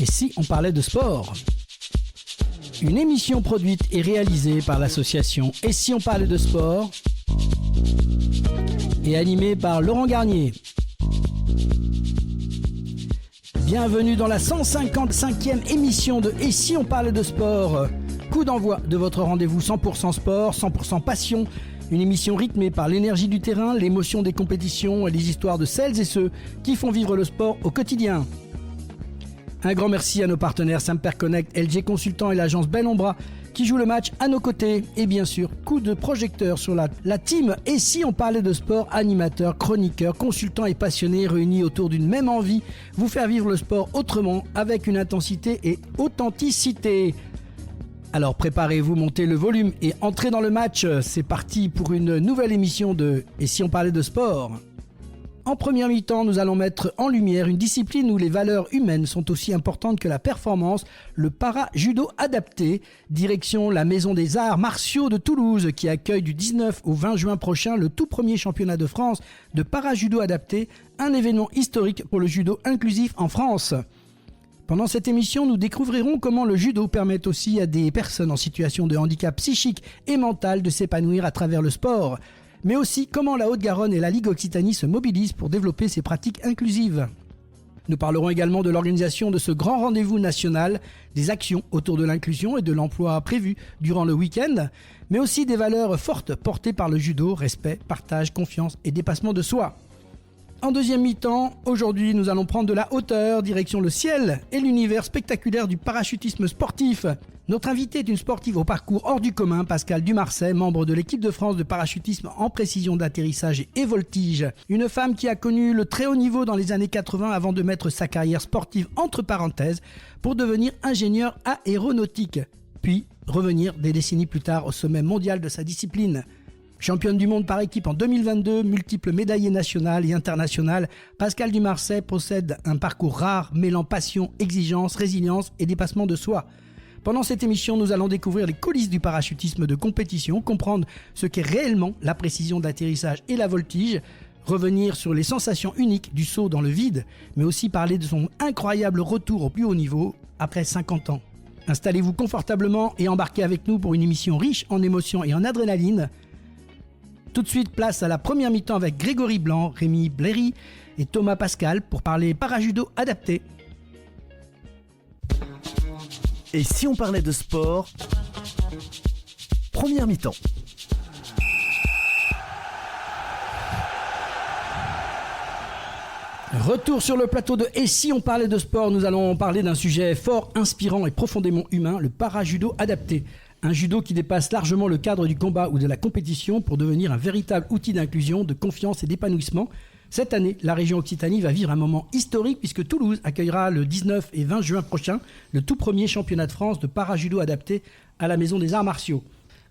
Et si on parlait de sport ? Une émission produite et réalisée par l'association Et si on parlait de sport ? Et animée par Laurent Garnier. Bienvenue dans la 155e émission de Et si on parlait de sport ? Coup d'envoi de votre rendez-vous 100% sport, 100% passion. Une émission rythmée par l'énergie du terrain, l'émotion des compétitions et les histoires de celles et ceux qui font vivre le sport au quotidien. Un grand merci à nos partenaires Samper Connect, LG Consultant et l'agence Bellombra qui jouent le match à nos côtés. Et bien sûr, coup de projecteur sur la team Et si on parlait de sport, animateurs, chroniqueurs, consultants et passionnés réunis autour d'une même envie, vous faire vivre le sport autrement avec une intensité et authenticité. Alors préparez-vous, montez le volume et entrez dans le match. C'est parti pour une nouvelle émission de Et si on parlait de sport ? En première mi-temps, nous allons mettre en lumière une discipline où les valeurs humaines sont aussi importantes que la performance, le para-judo adapté. Direction la Maison des Arts Martiaux de Toulouse qui accueille du 19 au 20 juin prochain le tout premier championnat de France de para-judo adapté, un événement historique pour le judo inclusif en France. Pendant cette émission, nous découvrirons comment le judo permet aussi à des personnes en situation de handicap psychique et mental de s'épanouir à travers le sport, mais aussi comment la Haute-Garonne et la Ligue Occitanie se mobilisent pour développer ces pratiques inclusives. Nous parlerons également de l'organisation de ce grand rendez-vous national, des actions autour de l'inclusion et de l'emploi prévues durant le week-end, mais aussi des valeurs fortes portées par le judo, respect, partage, confiance et dépassement de soi. En deuxième mi-temps, aujourd'hui, nous allons prendre de la hauteur, direction le ciel et l'univers spectaculaire du parachutisme sportif. Notre invitée est une sportive au parcours hors du commun, Pascale Dumarsais, membre de l'équipe de France de parachutisme en précision d'atterrissage et voltige. Une femme qui a connu le très haut niveau dans les années 80 avant de mettre sa carrière sportive entre parenthèses pour devenir ingénieure aéronautique, puis revenir des décennies plus tard au sommet mondial de sa discipline. Championne du monde par équipe en 2022, multiple médaillée nationale et internationale, Pascale Dumarsais possède un parcours rare mêlant passion, exigence, résilience et dépassement de soi. Pendant cette émission, nous allons découvrir les coulisses du parachutisme de compétition, comprendre ce qu'est réellement la précision d'atterrissage et la voltige, revenir sur les sensations uniques du saut dans le vide, mais aussi parler de son incroyable retour au plus haut niveau après 50 ans. Installez-vous confortablement et embarquez avec nous pour une émission riche en émotions et en adrénaline. Tout de suite, place à la première mi-temps avec Grégory Blanc, Rémi Bléry et Thomas Pascal pour parler parajudo adapté. Et si on parlait de sport ? Première mi-temps. Retour sur le plateau de Et si on parlait de sport, nous allons parler d'un sujet fort, inspirant et profondément humain, le parajudo adapté. Un judo qui dépasse largement le cadre du combat ou de la compétition pour devenir un véritable outil d'inclusion, de confiance et d'épanouissement. Cette année, la région Occitanie va vivre un moment historique puisque Toulouse accueillera le 19 et 20 juin prochain le tout premier championnat de France de para-judo adapté à la Maison des Arts Martiaux.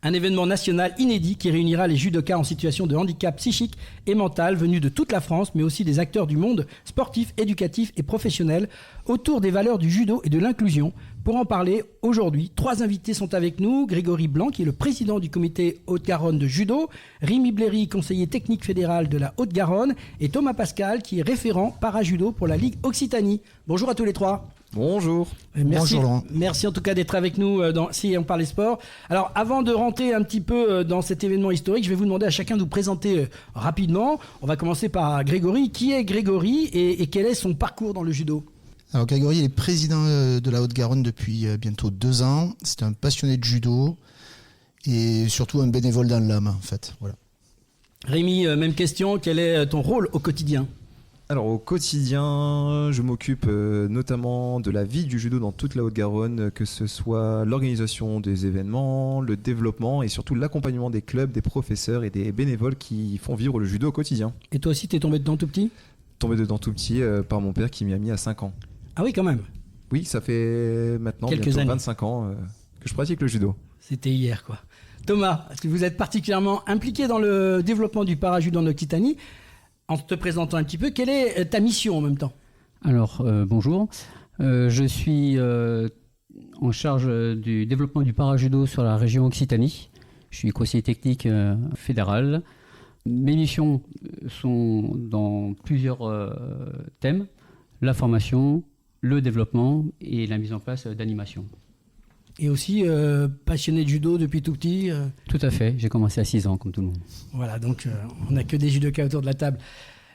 Un événement national inédit qui réunira les judokas en situation de handicap psychique et mental venus de toute la France, mais aussi des acteurs du monde sportif, éducatif et professionnel autour des valeurs du judo et de l'inclusion. Pour en parler, aujourd'hui, 3 invités sont avec nous. Grégory Blanc, qui est le président du comité Haute-Garonne de judo, Rémi Bléry, conseiller technique fédéral de la Haute-Garonne, et Thomas Pascal, qui est référent para-judo pour la Ligue Occitanie. Bonjour à tous les 3. Bonjour. Merci, Bonjour Laurent. Merci en tout cas d'être avec nous dans Si on parlait sport. Alors avant de rentrer un petit peu dans cet événement historique, je vais vous demander à chacun de vous présenter rapidement. On va commencer par Grégory. Qui est Grégory et quel est son parcours dans le judo ? Alors Grégory, il est président de la Haute-Garonne depuis bientôt 2 ans. C'est un passionné de judo et surtout un bénévole dans l'âme en fait. Voilà. Rémi, même question. Quel est ton rôle au quotidien ? Alors au quotidien, je m'occupe notamment de la vie du judo dans toute la Haute-Garonne, que ce soit l'organisation des événements, le développement et surtout l'accompagnement des clubs, des professeurs et des bénévoles qui font vivre le judo au quotidien. Et toi aussi, t'es tombé dedans tout petit ? Tombé dedans tout petit par mon père qui m'y a mis à 5 ans. Ah oui, quand même. Oui, ça fait maintenant quelques bientôt années. 25 ans que je pratique le judo. C'était hier, quoi. Thomas, est-ce que vous êtes particulièrement impliqué dans le développement du para-judo en Occitanie ? En te présentant un petit peu, quelle est ta mission en même temps ? Alors, bonjour. Je suis en charge du développement du para-judo sur la région Occitanie. Je suis conseiller technique fédéral. Mes missions sont dans plusieurs thèmes. La formation, le développement et la mise en place d'animations. Et aussi passionné de judo depuis tout petit. Tout à fait, j'ai commencé à 6 ans comme tout le monde. Voilà, donc on n'a que des judokas autour de la table.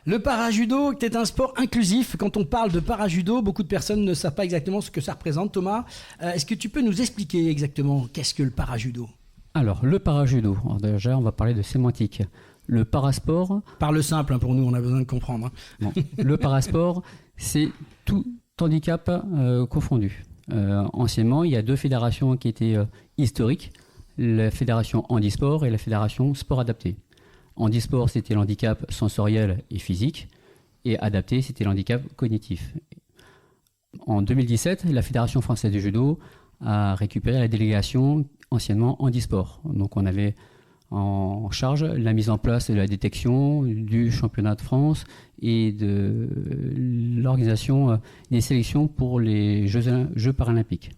Le parajudo est un sport inclusif. Quand on parle de parajudo, beaucoup de personnes ne savent pas exactement ce que ça représente. Thomas, est-ce que tu peux nous expliquer exactement qu'est-ce que le parajudo ? Alors, le parajudo, alors déjà on va parler de sémantique. Le parasport... Parle simple pour nous, on a besoin de comprendre. Bon, le parasport, c'est tout handicap confondu. Anciennement, il y a 2 fédérations qui étaient historiques, la fédération handisport et la fédération sport adapté. Handisport, c'était l'handicap sensoriel et physique, et adapté, c'était l'handicap cognitif. En 2017, la Fédération française de judo a récupéré la délégation anciennement handisport. Donc on avait en charge la mise en place de la détection du championnat de France et de l'organisation des sélections pour les Jeux paralympiques.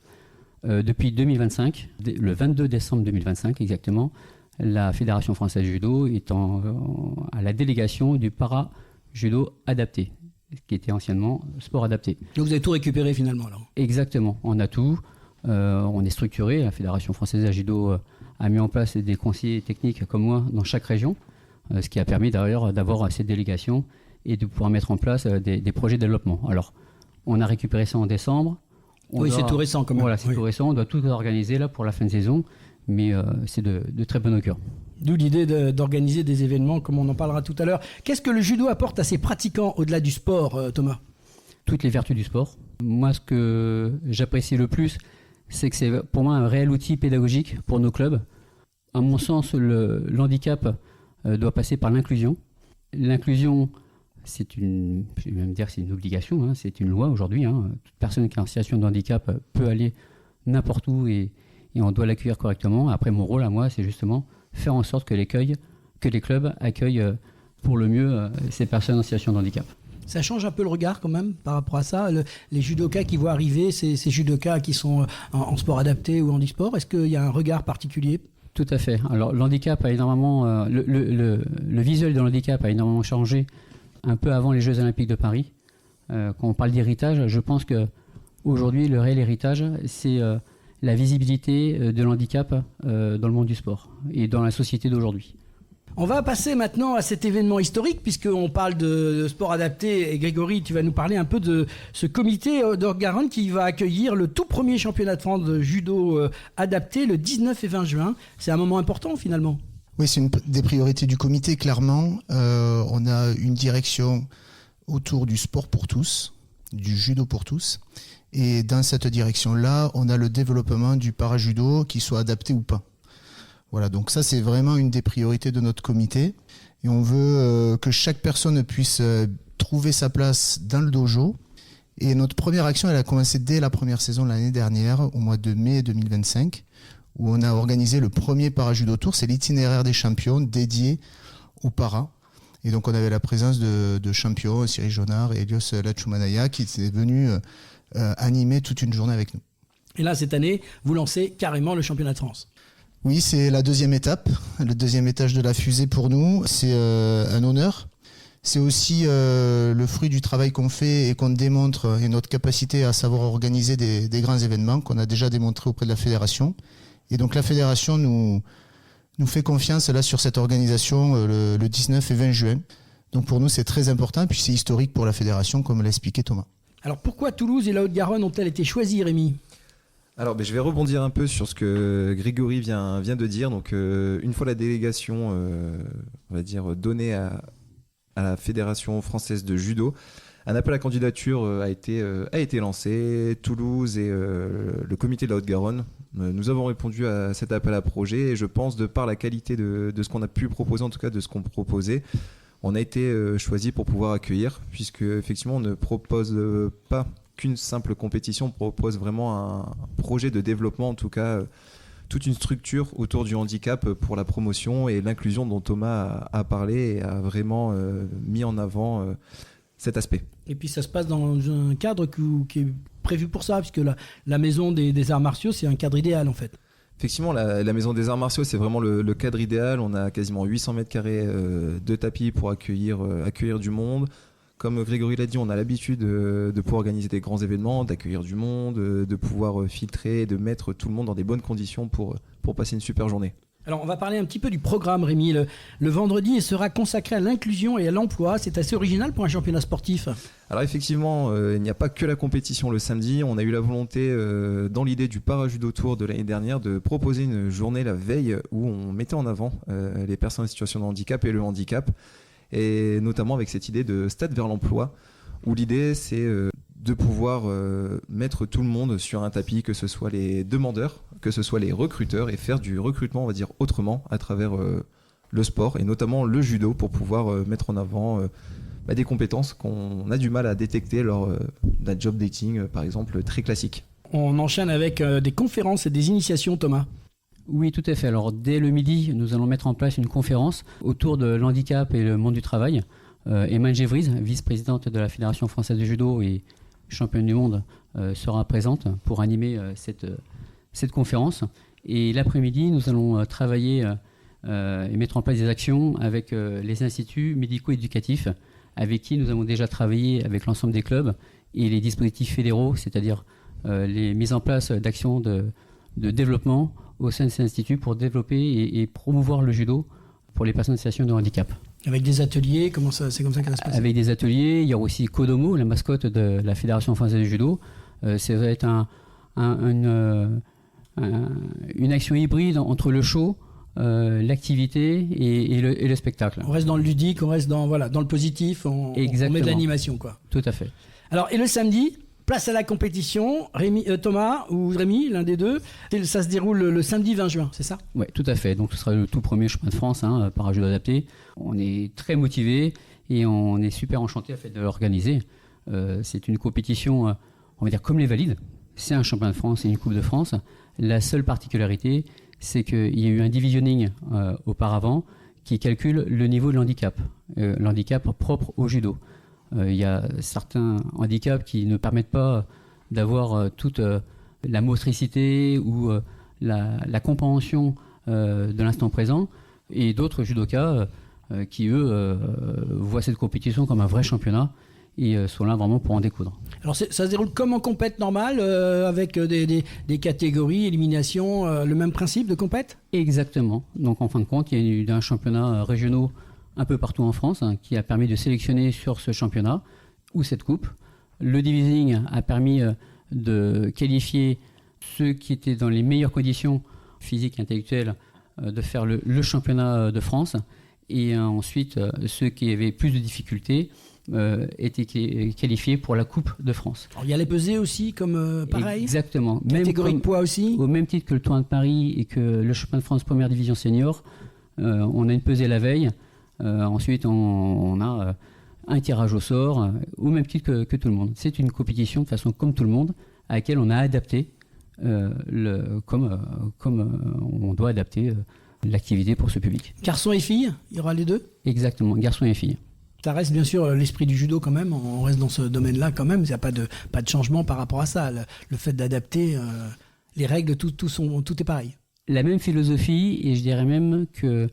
Depuis 2025, le 22 décembre 2025 exactement, la Fédération française de judo est à la délégation du para-judo adapté, qui était anciennement sport adapté. Donc vous avez tout récupéré finalement alors. Exactement, on a tout. On est structuré. La Fédération française de judo a mis en place des conseillers techniques comme moi dans chaque région, ce qui a permis d'ailleurs d'avoir cette délégation et de pouvoir mettre en place des projets de développement. Alors, on a récupéré ça en décembre. C'est tout récent quand même. Voilà, c'est tout récent. On doit tout organiser là pour la fin de saison, mais c'est de très bon augure. D'où l'idée d'organiser des événements comme on en parlera tout à l'heure. Qu'est-ce que le judo apporte à ses pratiquants au-delà du sport, Thomas ? Toutes les vertus du sport. Moi, ce que j'apprécie le plus, c'est que c'est pour moi un réel outil pédagogique pour nos clubs. À mon sens, l'handicap doit passer par l'inclusion. L'inclusion, je vais même dire que c'est une obligation, c'est une loi aujourd'hui. Toute personne qui est en situation de handicap peut aller n'importe où et on doit l'accueillir correctement. Après, mon rôle à moi, c'est justement faire en sorte que les clubs accueillent pour le mieux ces personnes en situation de handicap. Ça change un peu le regard quand même par rapport à ça. Les judokas qui voient arriver, ces judokas qui sont en sport adapté ou en handisport, est-ce qu'il y a un regard particulier ? Tout à fait. Alors l'handicap a énormément, le visuel de l'handicap a énormément changé un peu avant les Jeux Olympiques de Paris. Quand on parle d'héritage, je pense qu'aujourd'hui le réel héritage, c'est la visibilité de l'handicap dans le monde du sport et dans la société d'aujourd'hui. On va passer maintenant à cet événement historique puisqu'on parle de sport adapté et Grégory, tu vas nous parler un peu de ce comité d'Haute-Garonne qui va accueillir le tout premier championnat de France de judo adapté le 19 et 20 juin. C'est un moment important finalement. Oui, c'est une des priorités du comité, clairement. On a une direction autour du sport pour tous, du judo pour tous. Et dans cette direction-là, on a le développement du parajudo, qu'il soit adapté ou pas. Voilà, donc ça c'est vraiment une des priorités de notre comité et on veut que chaque personne puisse trouver sa place dans le dojo. Et notre première action, elle a commencé dès la première saison l'année dernière, au mois de mai 2025, où on a organisé le premier parajudo tour, c'est l'itinéraire des champions dédié aux paras. Et donc on avait la présence de champions, Cyril Jonard et Elios Lachumanaya, qui étaient venus animer toute une journée avec nous. Et là, cette année, vous lancez carrément le championnat de France. Oui, c'est la deuxième étape, le deuxième étage de la fusée pour nous. C'est un honneur. C'est aussi le fruit du travail qu'on fait et qu'on démontre et notre capacité à savoir organiser des grands événements qu'on a déjà démontré auprès de la fédération. Et donc la fédération nous fait confiance là sur cette organisation le 19 et 20 juin. Donc pour nous, c'est très important puis c'est historique pour la fédération, comme l'a expliqué Thomas. Alors pourquoi Toulouse et la Haute-Garonne ont-elles été choisies, Rémi ? Alors, je vais rebondir un peu sur ce que Grégory vient de dire. Donc, une fois la délégation, on va dire, donnée à la Fédération française de judo, un appel à candidature a été lancé. Toulouse et le comité de la Haute-Garonne, nous avons répondu à cet appel à projet. Et je pense, de par la qualité de ce qu'on a pu proposer, en tout cas de ce qu'on proposait, on a été choisi pour pouvoir accueillir, puisque effectivement, on ne propose pas qu'une simple compétition, propose vraiment un projet de développement, en tout cas toute une structure autour du handicap pour la promotion et l'inclusion dont Thomas a parlé et a vraiment mis en avant cet aspect. Et puis ça se passe dans un cadre qui est prévu pour ça, puisque la maison des arts martiaux, c'est un cadre idéal en fait. Effectivement, la maison des arts martiaux, c'est vraiment le cadre idéal. On a quasiment 800 mètres carrés de tapis pour accueillir du monde. Comme Grégory l'a dit, on a l'habitude de pouvoir organiser des grands événements, d'accueillir du monde, de pouvoir filtrer, de mettre tout le monde dans des bonnes conditions pour passer une super journée. Alors on va parler un petit peu du programme, Rémi. Le vendredi sera consacré à l'inclusion et à l'emploi. C'est assez original pour un championnat sportif. Alors effectivement, il n'y a pas que la compétition le samedi. On a eu la volonté, dans l'idée du Parajudo Tour de l'année dernière, de proposer une journée la veille où on mettait en avant les personnes en situation de handicap et le handicap. Et notamment avec cette idée de stade vers l'emploi, où l'idée c'est de pouvoir mettre tout le monde sur un tapis, que ce soit les demandeurs, que ce soit les recruteurs, et faire du recrutement, on va dire, autrement, à travers le sport, et notamment le judo, pour pouvoir mettre en avant des compétences qu'on a du mal à détecter lors d'un job dating, par exemple, très classique. On enchaîne avec des conférences et des initiations, Thomas. Oui, tout à fait. Alors, dès le midi, nous allons mettre en place une conférence autour de l'handicap et le monde du travail. Emma Gévrise, vice-présidente de la Fédération française de judo et championne du monde, sera présente pour animer cette conférence. Et l'après-midi, nous allons travailler et mettre en place des actions avec les instituts médico-éducatifs, avec qui nous avons déjà travaillé avec l'ensemble des clubs, et les dispositifs fédéraux, c'est-à-dire les mises en place d'actions de développement au sein de ces instituts pour développer et promouvoir le judo pour les personnes en situation de handicap. Avec des ateliers, c'est comme ça que ça se passe? Avec des ateliers, il y aura aussi Kodomo, la mascotte de la Fédération française de judo. Ça va être une action hybride entre le show, l'activité et le spectacle. On reste dans le ludique, on reste dans le positif, on met de l'animation, quoi. Tout à fait. Alors, et le samedi, place à la compétition, Thomas ou Rémi, l'un des deux. Ça se déroule le samedi 20 juin, c'est ça? Oui, tout à fait. Donc ce sera le tout premier championnat de France par judo adapté. On est très motivés et on est super enchantés de l'organiser. C'est une compétition, on va dire, comme les valides. C'est un championnat de France et une Coupe de France. La seule particularité, c'est qu'il y a eu un divisionning auparavant qui calcule le niveau de l'handicap, l'handicap propre au judo. Il y a certains handicaps qui ne permettent pas d'avoir toute la motricité ou la compréhension de l'instant présent, et d'autres judokas qui, eux, voient cette compétition comme un vrai championnat et sont là vraiment pour en découdre. Alors ça se déroule comme en compète normale, avec des catégories, élimination, le même principe de compète? Exactement. Donc en fin de compte, il y a eu un championnat régionaux un peu partout en France, qui a permis de sélectionner sur ce championnat ou cette coupe. Le divising a permis de qualifier ceux qui étaient dans les meilleures conditions physiques et intellectuelles de faire le championnat de France. Et ensuite, ceux qui avaient plus de difficultés étaient qualifiés pour la Coupe de France. Alors, il y a les pesées aussi, comme pareil? Exactement. Catégorie de poids aussi? Au même titre que le Tour de Paris et que le championnat de France première division senior, on a une pesée la veille. Ensuite, on a un tirage au sort, au même titre que tout le monde. C'est une compétition de façon comme tout le monde, à laquelle on a adapté, comme on doit adapter l'activité pour ce public. Garçons et filles, il y aura les deux? Exactement, garçons et filles. Ça reste bien sûr l'esprit du judo quand même, on reste dans ce domaine-là quand même, il n'y a pas de changement par rapport à ça. Le fait d'adapter les règles, tout est pareil. La même philosophie, et je dirais même que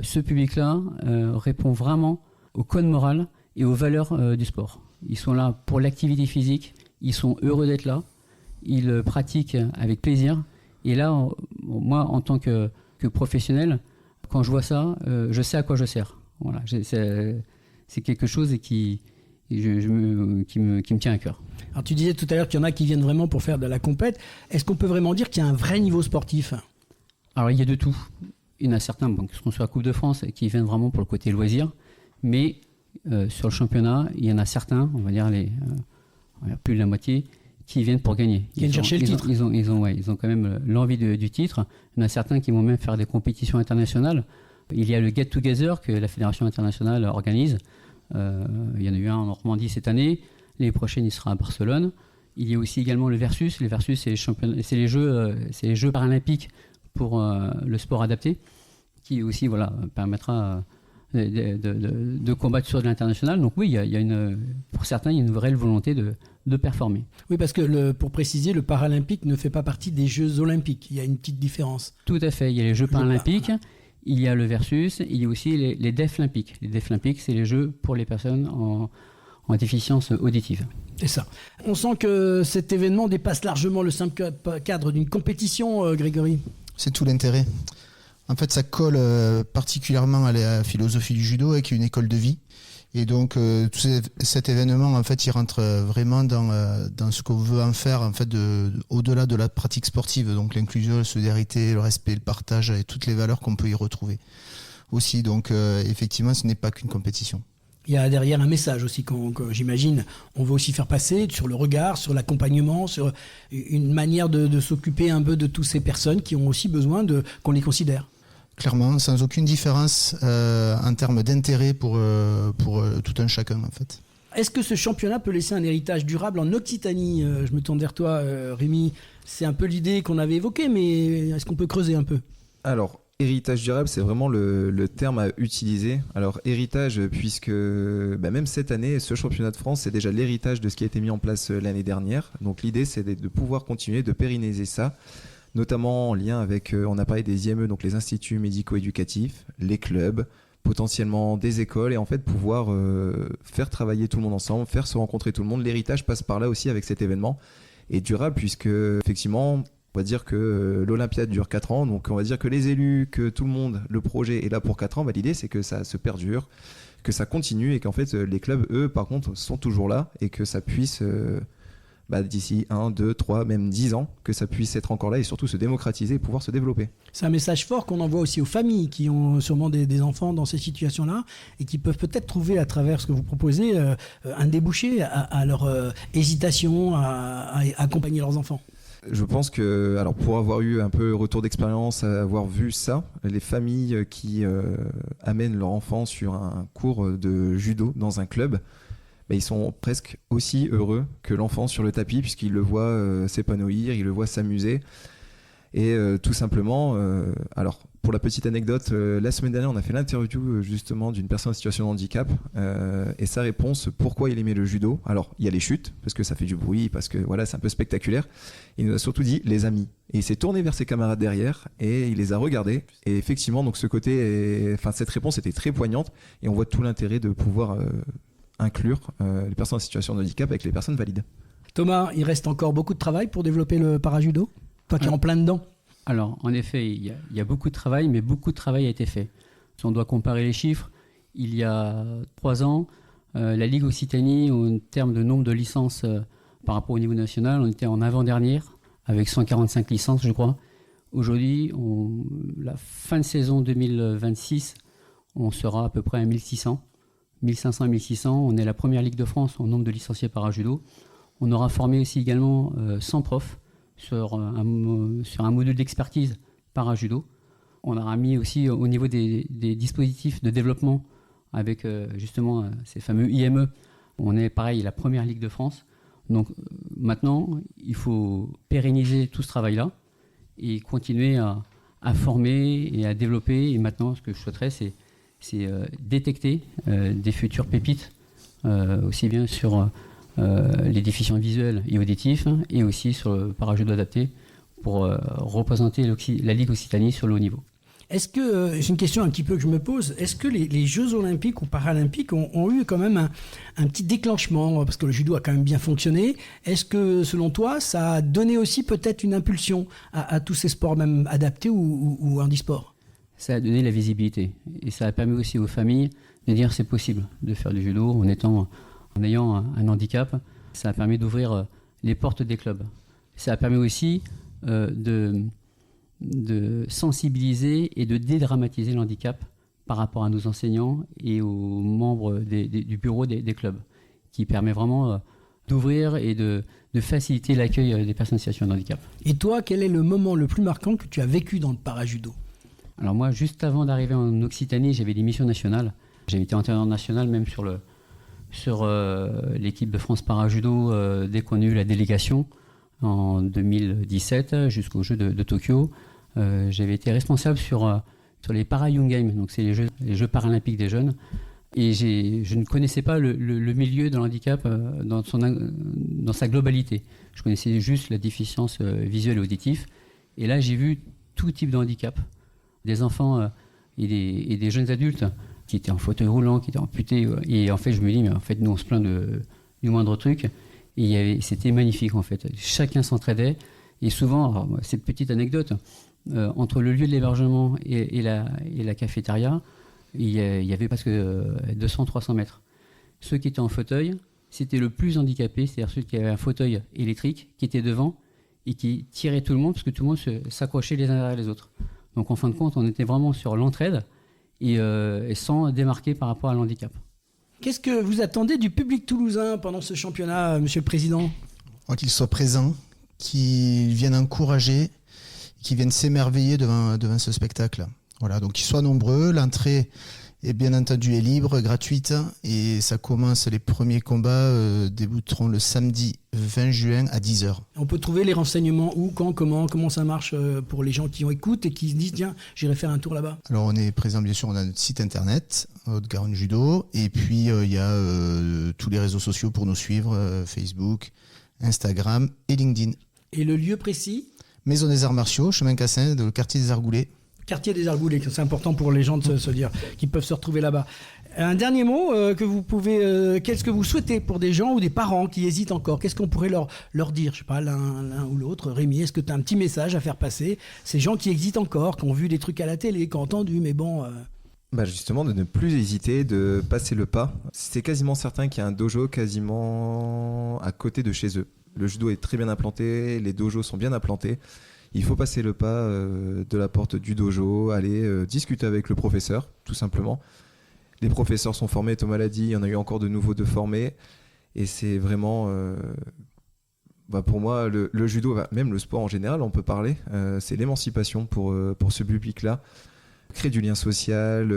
ce public-là répond vraiment au code moral et aux valeurs du sport. Ils sont là pour l'activité physique, ils sont heureux d'être là, ils pratiquent avec plaisir. Et là, moi, en tant que professionnel, quand je vois ça, je sais à quoi je sers. Voilà, c'est quelque chose qui me tient à cœur. Alors tu disais tout à l'heure qu'il y en a qui viennent vraiment pour faire de la compète. Est-ce qu'on peut vraiment dire qu'il y a un vrai niveau sportif? Alors il y a de tout. Il y en a certains, qui sont sur la Coupe de France, qui viennent vraiment pour le côté loisir. Mais sur le championnat, il y en a certains, on va dire plus de la moitié, qui viennent pour gagner. Qui viennent chercher le titre. Ils ont quand même l'envie du titre. Il y en a certains qui vont même faire des compétitions internationales. Il y a le Get Together que la Fédération internationale organise. Il y en a eu un en Normandie cette année. L'année prochaine, il sera à Barcelone. Il y a aussi également le Versus. Le Versus, c'est les Jeux paralympiques pour le sport adapté, qui aussi permettra de combattre sur de l'international. Donc oui, pour certains, il y a une réelle volonté de performer. Oui, parce que pour préciser, le paralympique ne fait pas partie des Jeux olympiques. Il y a une petite différence. Tout à fait. Il y a les Jeux paralympiques, il y a le Versus, il y a aussi les Deaflympiques. Les Deaflympiques, c'est les Jeux pour les personnes en déficience auditive. C'est ça. On sent que cet événement dépasse largement le simple cadre d'une compétition, Grégory. C'est tout l'intérêt. En fait, ça colle particulièrement à la philosophie du judo, qui est une école de vie. Et donc, tout cet événement, en fait, il rentre vraiment dans ce qu'on veut en faire, en fait, au-delà de la pratique sportive. Donc, l'inclusion, la solidarité, le respect, le partage et toutes les valeurs qu'on peut y retrouver aussi. Donc, effectivement, ce n'est pas qu'une compétition. Il y a derrière un message aussi que j'imagine on veut aussi faire passer sur le regard, sur l'accompagnement, sur une manière de s'occuper un peu de toutes ces personnes qui ont aussi besoin qu'on les considère. Clairement, sans aucune différence en termes d'intérêt pour tout un chacun en fait. Est-ce que ce championnat peut laisser un héritage durable en Occitanie ? Je me tourne vers toi, Rémi. C'est un peu l'idée qu'on avait évoquée, mais est-ce qu'on peut creuser un peu ? Alors, héritage durable, c'est vraiment le terme à utiliser. Alors, héritage, puisque même cette année, ce championnat de France, c'est déjà l'héritage de ce qui a été mis en place l'année dernière. Donc, l'idée, c'est de pouvoir continuer, de pérenniser ça, notamment en lien avec, on a parlé des IME, donc les instituts médico-éducatifs, les clubs, potentiellement des écoles, et en fait, pouvoir faire travailler tout le monde ensemble, faire se rencontrer tout le monde. L'héritage passe par là aussi avec cet événement. Et durable, puisque, effectivement, on va dire que l'Olympiade dure 4 ans, donc on va dire que les élus, que tout le monde, le projet est là pour 4 ans. L'idée, c'est que ça se perdure, que ça continue et qu'en fait, les clubs, eux, par contre, sont toujours là et que ça puisse, d'ici 1, 2, 3, même 10 ans, que ça puisse être encore là et surtout se démocratiser et pouvoir se développer. C'est un message fort qu'on envoie aussi aux familles qui ont sûrement des enfants dans ces situations-là et qui peuvent peut-être trouver à travers ce que vous proposez un débouché à leur hésitation à accompagner leurs enfants. Je pense que, alors pour avoir eu un peu retour d'expérience, avoir vu ça, les familles qui amènent leur enfant sur un cours de judo dans un club, ils sont presque aussi heureux que l'enfant sur le tapis puisqu'ils le voient s'épanouir, ils le voient s'amuser. Et tout simplement, alors pour la petite anecdote, la semaine dernière on a fait l'interview justement d'une personne en situation de handicap et sa réponse, pourquoi il aimait le judo. Alors il y a les chutes, parce que ça fait du bruit, parce que voilà, c'est un peu spectaculaire. Il nous a surtout dit les amis. Et il s'est tourné vers ses camarades derrière et il les a regardés. Et effectivement, donc cette réponse était très poignante et on voit tout l'intérêt de pouvoir inclure les personnes en situation de handicap avec les personnes valides. Thomas, il reste encore beaucoup de travail pour développer le parajudo ? Toi qui es en plein dedans. Alors, en effet, il y a beaucoup de travail, mais beaucoup de travail a été fait. Si on doit comparer les chiffres, il y a 3 ans, la Ligue Occitanie, en termes de nombre de licences par rapport au niveau national, on était en avant-dernière, avec 145 licences, je crois. Aujourd'hui, la fin de saison 2026, on sera à peu près à 1600. 1500 et 1600, on est la première Ligue de France en nombre de licenciés parajudo. On aura formé aussi également 100 profs sur un module d'expertise parajudo. On aura mis aussi au niveau des dispositifs de développement avec justement ces fameux IME. On est pareil, la première Ligue de France. Donc maintenant, il faut pérenniser tout ce travail-là et continuer à former et à développer. Et maintenant, ce que je souhaiterais, c'est détecter des futures pépites, aussi bien sur les déficients visuels et auditifs, et aussi sur le parajudo adapté pour représenter la Ligue Occitanie sur le haut niveau. Est-ce que, c'est une question un petit peu que je me pose, est-ce que les Jeux Olympiques ou Paralympiques ont eu quand même un petit déclenchement, parce que le judo a quand même bien fonctionné, est-ce que selon toi ça a donné aussi peut-être une impulsion à tous ces sports même adaptés ou handisport ? Ça a donné la visibilité et ça a permis aussi aux familles de dire c'est possible de faire du judo en ayant un handicap. Ça a permis d'ouvrir les portes des clubs. Ça a permis aussi de sensibiliser et de dédramatiser le handicap par rapport à nos enseignants et aux membres du bureau des clubs, qui permet vraiment d'ouvrir et de faciliter l'accueil des personnes en situation de handicap. Et toi, quel est le moment le plus marquant que tu as vécu dans le parajudo ? Alors moi, juste avant d'arriver en Occitanie, j'avais des missions nationales. J'avais été entraîneur national même sur l'équipe de France Parajudo dès qu'on a eu la délégation en 2017 jusqu'aux Jeux de Tokyo. J'avais été responsable sur les Para-Young Games, donc c'est les Jeux paralympiques des jeunes. Et je ne connaissais pas le milieu de l'handicap dans sa globalité. Je connaissais juste la déficience visuelle et auditive. Et là, j'ai vu tout type de handicap. Des enfants et des jeunes adultes qui étaient en fauteuil roulant, qui étaient amputés. Et en fait, je me dis, mais en fait, nous, on se plaint du moindre truc. Et c'était magnifique, en fait. Chacun s'entraidait. Et souvent, alors, cette petite anecdote, entre le lieu de l'hébergement et la cafétéria, il y avait presque 200-300 mètres. Ceux qui étaient en fauteuil, c'était le plus handicapé, c'est-à-dire ceux qui avaient un fauteuil électrique, qui était devant et qui tirait tout le monde, parce que tout le monde s'accrochait les uns derrière les autres. Donc en fin de compte, on était vraiment sur l'entraide et sans démarquer par rapport à l'handicap. Qu'est-ce que vous attendez du public toulousain pendant ce championnat, Monsieur le Président ? Qu'il soit présent, qu'il vienne encourager, qu'il vienne s'émerveiller devant ce spectacle. Voilà, donc qu'ils soient nombreux. L'entrée est bien entendu libre, gratuite, et ça commence, les premiers combats débuteront le samedi 20 juin à 10h. On peut trouver les renseignements où, quand, comment ça marche pour les gens qui en écoutent et qui se disent tiens, j'irai faire un tour là-bas. Alors on est présent, bien sûr, on a notre site internet, Haute-Garonne Judo, et puis il y a tous les réseaux sociaux pour nous suivre, Facebook, Instagram et LinkedIn. Et le lieu précis ? Maison des Arts Martiaux, chemin Cassin, dans le quartier des Argoulets. Quartier des Argoulets, c'est important pour les gens de se dire qu'ils peuvent se retrouver là-bas. Un dernier mot que vous pouvez, qu'est-ce que vous souhaitez pour des gens ou des parents qui hésitent encore ? Qu'est-ce qu'on pourrait leur dire ? Je sais pas, l'un ou l'autre. Rémi, est-ce que tu as un petit message à faire passer ? Ces gens qui hésitent encore, qui ont vu des trucs à la télé, qui ont entendu, mais bon... Justement, de ne plus hésiter, de passer le pas. C'est quasiment certain qu'il y a un dojo quasiment à côté de chez eux. Le judo est très bien implanté, les dojos sont bien implantés. Il faut passer le pas de la porte du dojo, aller discuter avec le professeur, tout simplement. Les professeurs sont formés, Thomas l'a dit, il y en a eu encore de nouveaux de formés. Et c'est vraiment, pour moi, le judo, même le sport en général, on peut parler, c'est l'émancipation pour ce public-là. Créer du lien social,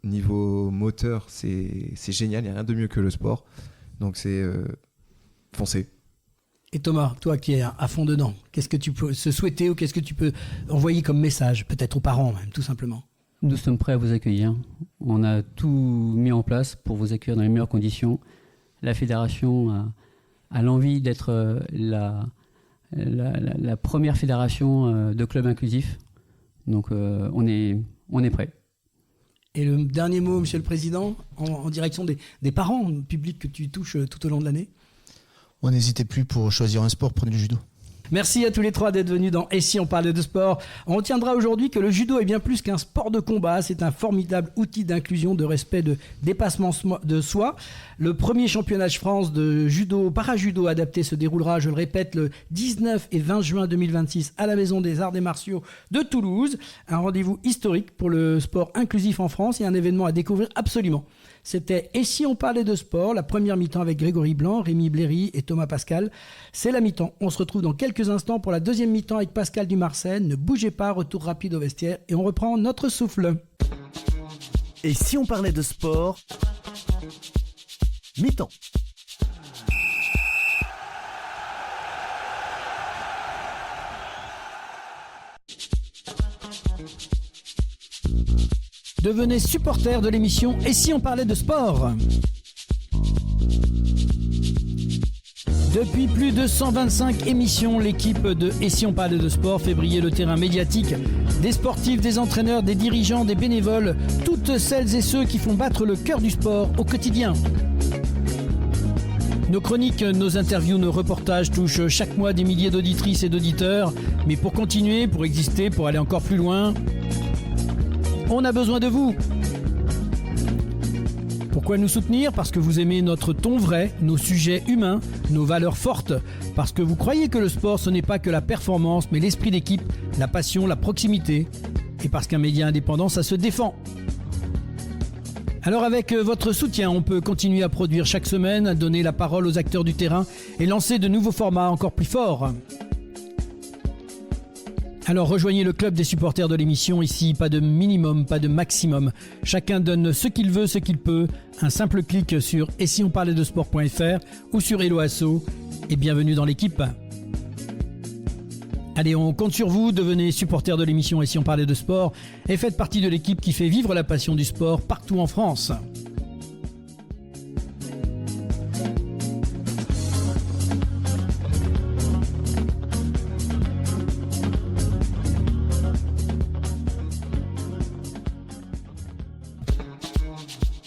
niveau moteur, c'est génial, il n'y a rien de mieux que le sport. Donc c'est foncez. Et Thomas, toi qui es à fond dedans, qu'est-ce que tu peux se souhaiter ou qu'est-ce que tu peux envoyer comme message, peut-être aux parents même, tout simplement ? Nous sommes prêts à vous accueillir. On a tout mis en place pour vous accueillir dans les meilleures conditions. La fédération a l'envie d'être la première fédération de clubs inclusifs. Donc on est prêts. Et le dernier mot, Monsieur le Président, en direction des parents, le public que tu touches tout au long de l'année ? On n'hésitait plus, pour choisir un sport, prenez le judo. Merci à tous les trois d'être venus dans Et si on parlait de sport ? On retiendra aujourd'hui que le judo est bien plus qu'un sport de combat. C'est un formidable outil d'inclusion, de respect, de dépassement de soi. Le premier championnat de France de judo, para-judo adapté se déroulera, je le répète, le 19 et 20 juin 2026 à la Maison des Arts et Martiaux de Toulouse. Un rendez-vous historique pour le sport inclusif en France et un événement à découvrir absolument. C'était Et si on parlait de sport, la première mi-temps avec Grégory Blanc, Rémi Bléry et Thomas Pascal. C'est la mi-temps. On se retrouve dans quelques instants pour la deuxième mi-temps avec Pascal Dumarsène. Ne bougez pas, retour rapide au vestiaire et on reprend notre souffle. Et si on parlait de sport, mi-temps. Devenez supporter de l'émission Et si on parlait de sport ? Depuis plus de 125 émissions, l'équipe de Et si on parlait de sport fait briller le terrain médiatique des sportifs, des entraîneurs, des dirigeants, des bénévoles, toutes celles et ceux qui font battre le cœur du sport au quotidien. Nos chroniques, nos interviews, nos reportages touchent chaque mois des milliers d'auditrices et d'auditeurs. Mais pour continuer, pour exister, pour aller encore plus loin, on a besoin de vous. Pourquoi nous soutenir ? Parce que vous aimez notre ton vrai, nos sujets humains, nos valeurs fortes. Parce que vous croyez que le sport, ce n'est pas que la performance, mais l'esprit d'équipe, la passion, la proximité. Et parce qu'un média indépendant, ça se défend. Alors avec votre soutien, on peut continuer à produire chaque semaine, donner la parole aux acteurs du terrain et lancer de nouveaux formats encore plus forts. Alors rejoignez le club des supporters de l'émission. Ici, pas de minimum, pas de maximum. Chacun donne ce qu'il veut, ce qu'il peut. Un simple clic sur et si on parlait de sport.fr ou sur Hello Asso. Et bienvenue dans l'équipe. Allez, on compte sur vous, devenez supporter de l'émission Et si on parlait de sport et faites partie de l'équipe qui fait vivre la passion du sport partout en France.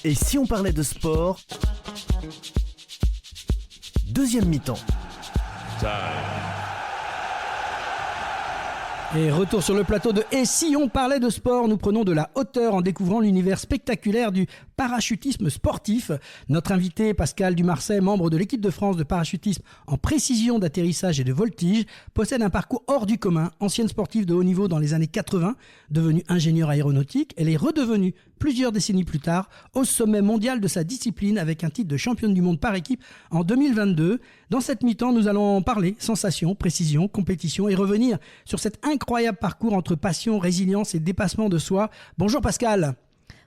Et si on parlait de sport? Deuxième mi-temps. Et retour sur le plateau de Et si on parlait de sport, nous prenons de la hauteur en découvrant l'univers spectaculaire du parachutisme sportif. Notre invité, Pascal Dumarsais, membre de l'équipe de France de parachutisme en précision d'atterrissage et de voltige, possède un parcours hors du commun. Ancienne sportive de haut niveau dans les années 80, devenue ingénieure aéronautique, elle est redevenue plusieurs décennies plus tard au sommet mondial de sa discipline avec un titre de championne du monde par équipe en 2022. Dans cette mi-temps, nous allons parler sensations, précision, compétition et revenir sur cet incroyable parcours entre passion, résilience et dépassement de soi. Bonjour Pascal.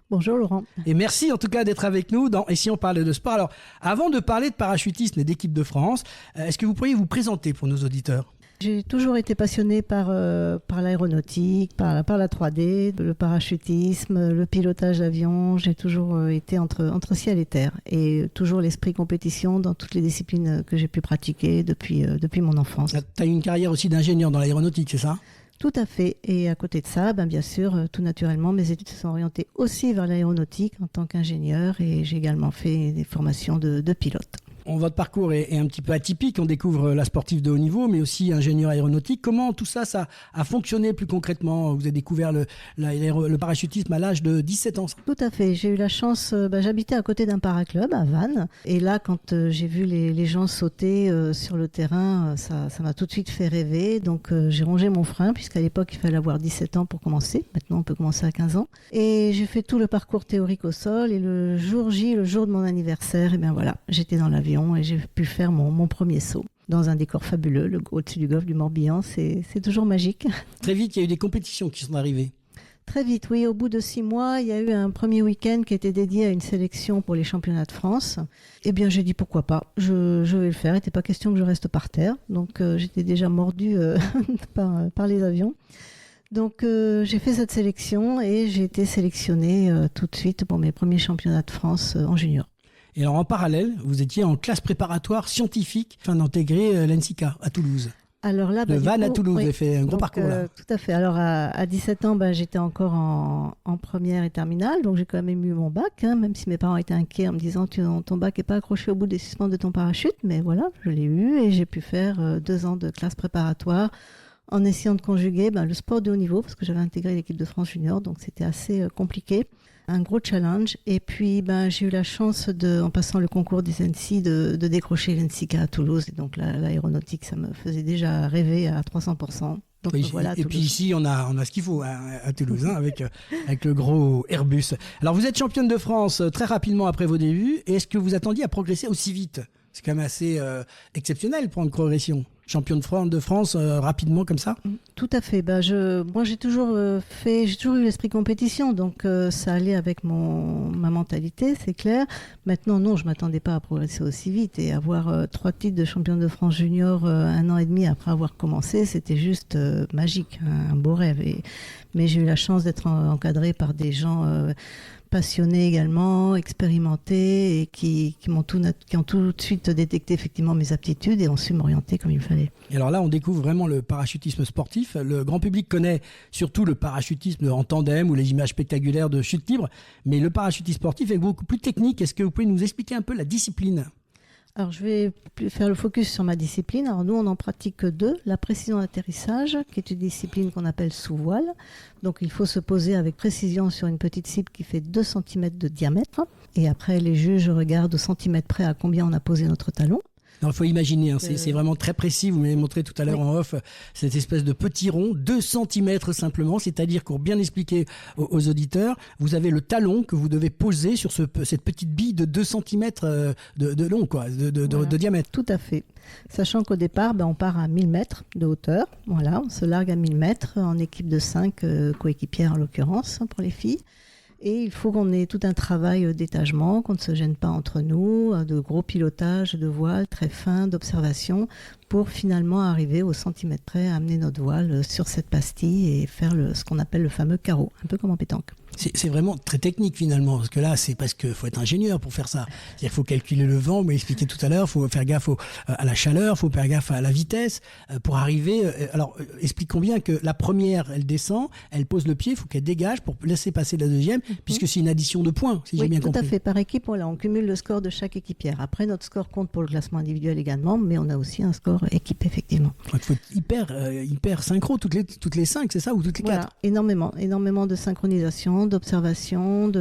Bonjour Laurent. Et merci en tout cas d'être avec nous dans Et si on parlait de sport. Alors, avant de parler de parachutisme et d'équipe de France, est-ce que vous pourriez vous présenter pour nos auditeurs ? J'ai toujours été passionnée par l'aéronautique, par la 3D, le parachutisme, le pilotage d'avion. J'ai toujours été entre ciel et terre et toujours l'esprit compétition dans toutes les disciplines que j'ai pu pratiquer depuis mon enfance. Tu as eu une carrière aussi d'ingénieur dans l'aéronautique, c'est ça ? Tout à fait. Et à côté de ça, bien sûr, tout naturellement, mes études se sont orientées aussi vers l'aéronautique en tant qu'ingénieur et j'ai également fait des formations de pilote. Votre parcours est un petit peu atypique. On découvre la sportive de haut niveau, mais aussi ingénieur aéronautique. Comment tout ça a fonctionné plus concrètement ? Vous avez découvert le parachutisme à l'âge de 17 ans. Tout à fait. J'ai eu la chance, j'habitais à côté d'un paraclub à Vannes. Et là, quand j'ai vu les gens sauter sur le terrain, ça m'a tout de suite fait rêver. Donc j'ai rongé mon frein, puisqu'à l'époque, il fallait avoir 17 ans pour commencer. Maintenant, on peut commencer à 15 ans. Et j'ai fait tout le parcours théorique au sol. Et le jour J, le jour de mon anniversaire, et bien voilà, j'étais dans l'avion. Et j'ai pu faire mon premier saut dans un décor fabuleux, au-dessus du golfe du Morbihan. C'est toujours magique. Très vite, il y a eu des compétitions qui sont arrivées. Très vite, oui. Au bout de 6 mois, il y a eu un premier week-end qui était dédié à une sélection pour les championnats de France. Eh bien, j'ai dit pourquoi pas. Je vais le faire. Il n'était pas question que je reste par terre. Donc, j'étais déjà mordue par les avions. Donc, j'ai fait cette sélection et j'ai été sélectionnée tout de suite pour mes premiers championnats de France en junior. Et alors, en parallèle, vous étiez en classe préparatoire scientifique afin d'intégrer l'ENSICA à Toulouse. Alors là, de Vannes à Toulouse, vous avez fait un gros parcours là. Tout à fait. Alors à 17 ans, j'étais encore en première et terminale, donc j'ai quand même eu mon bac, même si mes parents étaient inquiets en me disant ton bac n'est pas accroché au bout des suspens de ton parachute, mais voilà, je l'ai eu et j'ai pu faire 2 ans de classe préparatoire en essayant de conjuguer le sport de haut niveau, parce que j'avais intégré l'équipe de France junior, donc c'était assez compliqué. Un gros challenge. Et puis, j'ai eu la chance, en passant le concours des ENSI, de décrocher l'ENSICA à Toulouse. Et donc, l'aéronautique, ça me faisait déjà rêver à 300%. Donc, oui, voilà, et puis ici, on a ce qu'il faut à Toulouse, avec le gros Airbus. Alors, vous êtes championne de France très rapidement après vos débuts. Et est-ce que vous attendiez à progresser aussi vite ? C'est quand même assez exceptionnel pour une progression. Championne de France rapidement comme ça ? Tout à fait. Moi, j'ai toujours eu l'esprit compétition, donc ça allait avec ma mentalité, c'est clair. Maintenant, non, je m'attendais pas à progresser aussi vite et avoir 3 titres de championne de France junior 1 an et demi après avoir commencé, c'était juste magique, un beau rêve. Mais j'ai eu la chance d'être encadrée par des gens passionnés également, expérimentés et qui ont tout de suite détecté effectivement mes aptitudes et ont su m'orienter comme il fallait. Et alors là, on découvre vraiment le parachutisme sportif. Le grand public connaît surtout le parachutisme en tandem ou les images spectaculaires de chute libre, mais le parachutisme sportif est beaucoup plus technique. Est-ce que vous pouvez nous expliquer un peu la discipline ? Alors, je vais faire le focus sur ma discipline. Alors, nous, on en pratique 2. La précision d'atterrissage, qui est une discipline qu'on appelle sous voile. Donc, il faut se poser avec précision sur une petite cible qui fait 2 cm de diamètre. Et après, les juges regardent au centimètre près à combien on a posé notre talon. Il faut imaginer, c'est vraiment très précis. Vous m'avez montré tout à l'heure en off cette espèce de petit rond, 2 cm simplement, c'est-à-dire pour bien expliquer aux auditeurs, vous avez le talon que vous devez poser sur cette petite bille de 2 cm de long, de diamètre. Tout à fait. Sachant qu'au départ, on part à 1000 mètres de hauteur. Voilà, on se largue à 1000 mètres en équipe de 5 coéquipières en l'occurrence pour les filles. Et il faut qu'on ait tout un travail d'étagement, qu'on ne se gêne pas entre nous, de gros pilotage de voile très fin, d'observation, pour finalement arriver au centimètre près à amener notre voile sur cette pastille et faire ce qu'on appelle le fameux carreau, un peu comme en pétanque. C'est vraiment très technique finalement, parce que là, c'est parce qu'il faut être ingénieur pour faire ça. C'est-à-dire qu'il faut calculer le vent, vous m'avez expliqué tout à l'heure, il faut faire gaffe à la chaleur, il faut faire gaffe à la vitesse pour arriver. Alors, expliquons bien que la première, elle descend, elle pose le pied, il faut qu'elle dégage pour laisser passer la deuxième, puisque c'est une addition de points, si j'ai bien compris. Oui, tout à fait. Par équipe, on cumule le score de chaque équipière. Après, notre score compte pour le classement individuel également, mais on a aussi un score équipe, effectivement. Il faut être hyper synchro, toutes les 5, c'est ça, ou toutes les 4? Voilà, énormément de synchronisation, d'observation.